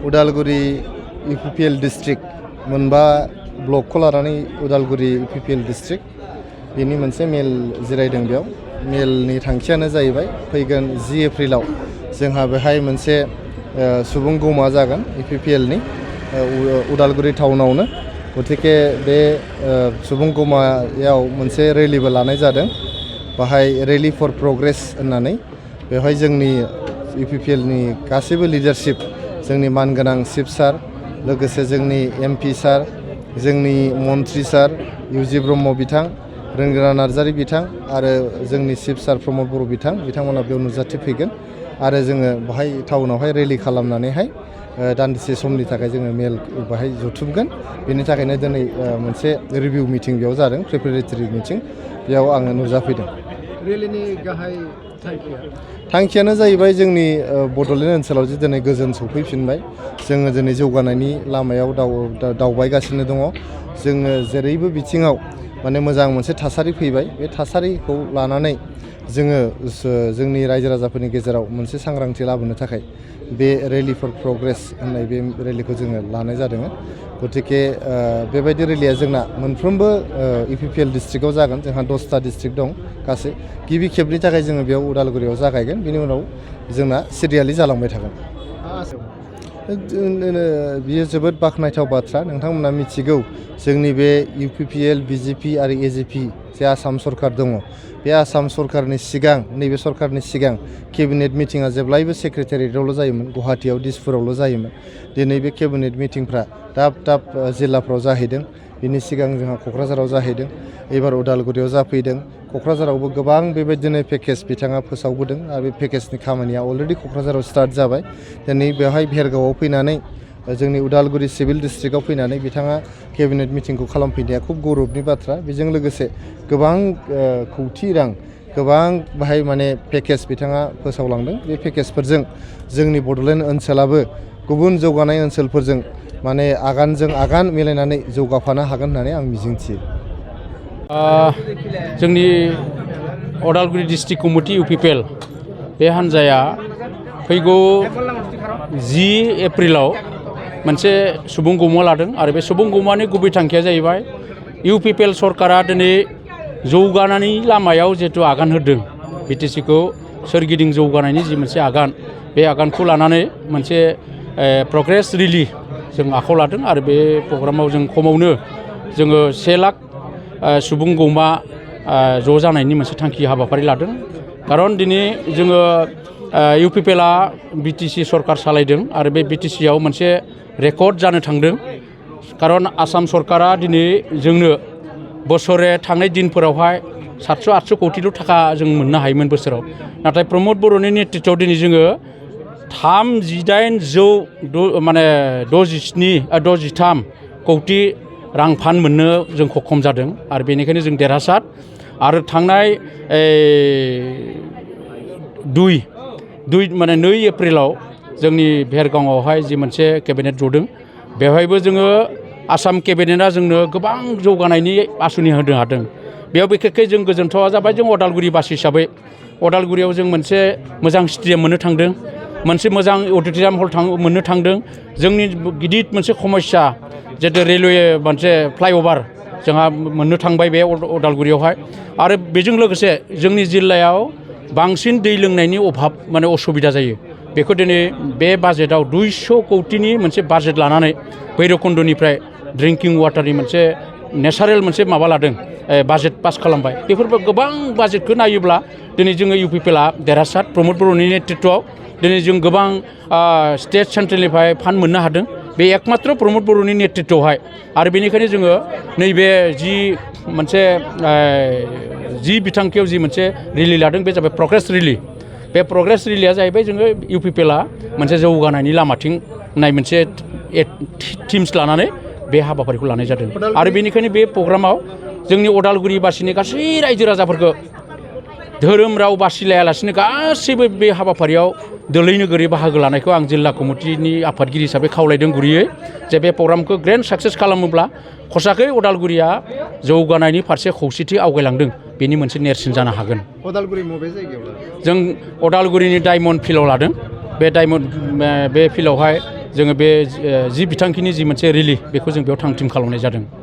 Udalguri UPPL district मोनबा ब्लकखौ लानानै Udalguri UPPL district बेनि मोनसे मेल जिरायदों। बेयाव मेलनि थांखियानो जाहैबाय फैगोन 10 एप्रिलाव जोंहा बेहाय मोनसे सुबुं गौमा जागोन इउपिपिएलनि उदालगुरि टाउनावनो। गतिके बे सुबुं गौमायाव मोनसे रेलिबो लानाय जादों। बाहाय रेलि फर प्रग्रेस होननानै बेवहाय जोंनि इउपिपिएलनि गासैबो लिडारशिप, जोंनि मानगोनां चिफ सार, लोगोसे जोंनि एमपि सार, जोंनि मन्त्रि सार इउजि ब्रह्म बिथां, रोंगोरा नार्जारि बिथां आरो जोंनि चिफ सार प्रमद बर' बिथांमोना बेयाव नुजाथिफैगोन आरो जोङो बेहाय टाउनावहाय रेलि खालामनानैहाय दान्दिसे समनि थाखाय जोङो मेल बेहाय जथुमगोन। बेनि थाखायनो दिनै मोनसे रिभिउ मिटिं बेयाव जादों, प्रिपेरेटरि मिटिं, बेयाव आङो नुजाफैदों। रेलिनि गाहाय थांखियानो जाहैबाय जोंनि बड'लेण्ड ओनसोलाव जे दिनै गोजोन सौफैफिनबाय, जोङो दिनै जौगानायनि लामायाव दावबायगासिनो दङ। जोङो जेरैबो बिथिङाव माने मोजां मोनसे थासारि फैबाय। बे थासारिखौ लानानै जोङो जोंनि रायजो राजाफोरनि गेजेराव मोनसे सांग्रांथि लाबोनो थाखाय बे रेलि फर प्रग्रेस होननाय बे रेलिखौ जोङो लानाय जादों। गतिके बेबायदि रेलिया जोंना मोनफ्रोमबो इउपिपिएल डिस्ट्रिक्टआव जागोन। जोंहा 10टा डिस्ट्रिक्ट दं गासै। गिबि खेबनि थाखाय जोङो बेयाव उदालगुरियाव जागायगोन, बिनि उनाव जोंना सिरियालि जालांबाय थागोन। बियो जोबोद बाख्नायथाव बाथ्रा। नोंथांमोना मिथिगौ जोंनि बे इउपिपिएल, बिजेपि आरो एजेपि जे आसाम सरकार दङ, बे आसाम सरकारनि सिगां, नैबे सरकारनि सिगां केबिनेट मिटिङा जेब्लायबो सेक्रेटारियेटआवल' जायोमोन, गुवाहाटियाव दिसपुरावल' जायोमोन। दिनै बे केबिनेट मिटिंफ्रा दाब दाब जिल्लाफ्राव जाहैदों। बिनि सिगां जोंहा क'क्राझाराव जाहैदों, एबार उदालगुरियाव जाफैदों। क'क्राझारावबो गोबां बेबायदिनो पेकेज बिथाङा फोसावबोदों आरो बे पेकेजनि खामानिया अलरेडि क'क्राझाराव स्टार्ट जाबाय। दिनै बेवहाय भेरगावआव फैनानै जोंनि उदालगुरि सिभिल डिस्ट्रिक्टआव फैनानै बिथाङा केबिनेट मिटिंखौ खालामफैनाया खुब गौरबनि बाथ्रा। बेजों लोगोसे गोबां खौथि रां, गोबां बाहाय माने पेकेज बिथाङा फोसावलांदों। बे पेकेजफोरजों जोंनि बड'लेण्ड ओनसोलाबो गुबुन जौगानाय ओनसोलफोरजों माने आगानजों आगान मिलायनानै जौगाफानो हागोन होननानै आं मिजिंथियो। जोंनि उदालगुरि डिस्ट्रिक्ट कमिटि इउपिपिएल बे हान्जाया फैगौ 10 एप्रिलाव मोनसे सुबुं गौमा लादों आरो बे सुबुं गौमानि गुबै थांखिया जाहैबाय इउपिपिएल सरकारा दिनै जौगानायनि लामायाव जिहेतु आगान होदों, बिटिसिखौ सोरगिदिं जौगानायनि जि मोनसे आगान, बे आगानखौ लानानै मोनसे प्रग्रेस रेलि जों आखायाव लादों आरो बे प्रग्रामाव जों खमावनो जोङो 1 लाख सुबुं गौमा ज' जानायनि मोनसे थांखि हाबाफारि लादों। खारन दिनै जोङो इउपिपिएलआ बिटिसि सरकार सालायदों आरो बे बिटिसिआव मोनसे रेकर्ड जानो थांदों। खारन आसाम सरकारा दिनै जोंनो बोसोरे थांनाय दिनफोरावहाय 700-800 कौटिल' थाखा जों मोननो हायोमोन बोसोराव। नाथाय प्रमद बर'नि नेतृत्वआव दिनै जोङो 63 कौटि रां फान्ड मोननो जों खम जादों आरो बेनिखायनो जों देरहासार। आरो थांनाय 2 एप्रिलाव जोंनि भेरगावआवहाय जि मोनसे केबिनेट जदों, बेवहायबो जोङो आसाम केबिनेटआ जोंनो गोबां जौगानायनि आसुनि होनो हादों। बेयाव बिखेखै जों गोजोनथावा जाबाय, जों उदालगुरिबासि हिसाबै उदालगुरियाव जों मोनसे मोजां स्टेडियाम मोननो थांदों, मोनसे मोजां अडिट'रियाम हल मोननो थांदों। जोंनि गिदिर मोनसे समस्या जिहेतु रेलवे मोनसे फ्लाइअभार जोंहा मोननो थांबाय बे उदालगुरियावहाय। आरो बेजों लोगोसे जोंनि जिल्लायाव बांसिन दै लोंनायनि अभाब माने असुबिदा जायो। बेखौ दिनै बे बाजेटआव 200 कौटिनि मोनसे बाजेट लानानै भैरबकुन्दनिफ्राय ड्रिंकिं वाटारनि मोनसे नेचारेल मोनसे माबा लादों, बाजेट पास खालामबाय। बेफोरबो गोबां बाजेटखौ नायोब्ला दिनै जोङो इउपिपिएलआ देरहासार। प्रमद बर'नि नेतृत्वआव दिनै जों गोबां स्टेट सेन्ट्रेलनिफ्राय फान्ड मोननो हादों, बे एकमात्र प्रमद बर'नि नेतृत्वआवहाय। आरो बेनिखायनो जोङो नैबे जि बिथांखियाव जि मोनसे रेलि लादों, बे जाबाय प्रग्रेस रेलि। बे प्रग्रेस रेलिया जाहैबाय जोङो इउपिपिएलआ मोनसे जौगानायनि लामाथिं होननाय मोनसे थिम्स लानानै बे हाबाफारिखौ लानाय जादों। आरो बेनिखायनो बे प्रग्रामाव जोंनि उदालगुरिबासिनि गासै रायजो राजाफोरखौ धोरोम राव बासिलायालासिनो गासैबो बे हाबाफारियाव दोलै नोगोरै बाहागो लानायखौ आं जिल्ला कमिटिनि आफादगिरि हिसाबै खावलायदों गुरैयै, जे बे प्रग्रामखौ ग्रेन्ड साक्सेस खालामोब्ला खसाखै उदालगुरिया जौगानायनि फारसे खौसेथि आवगायलांदों, बेनि मोनसे नेरसोन जानो हागोन। उदालगुरि बबे जायगायाव लादों? जों उदालगुरिनि डायमन्ड फिल्डआव लादों। बे फिल्डआवहाय जोङो बे जि बिथांखिनि जि मोनसे रेलि बेखौ जों बेयाव थाम थिम खालामनाय जादों।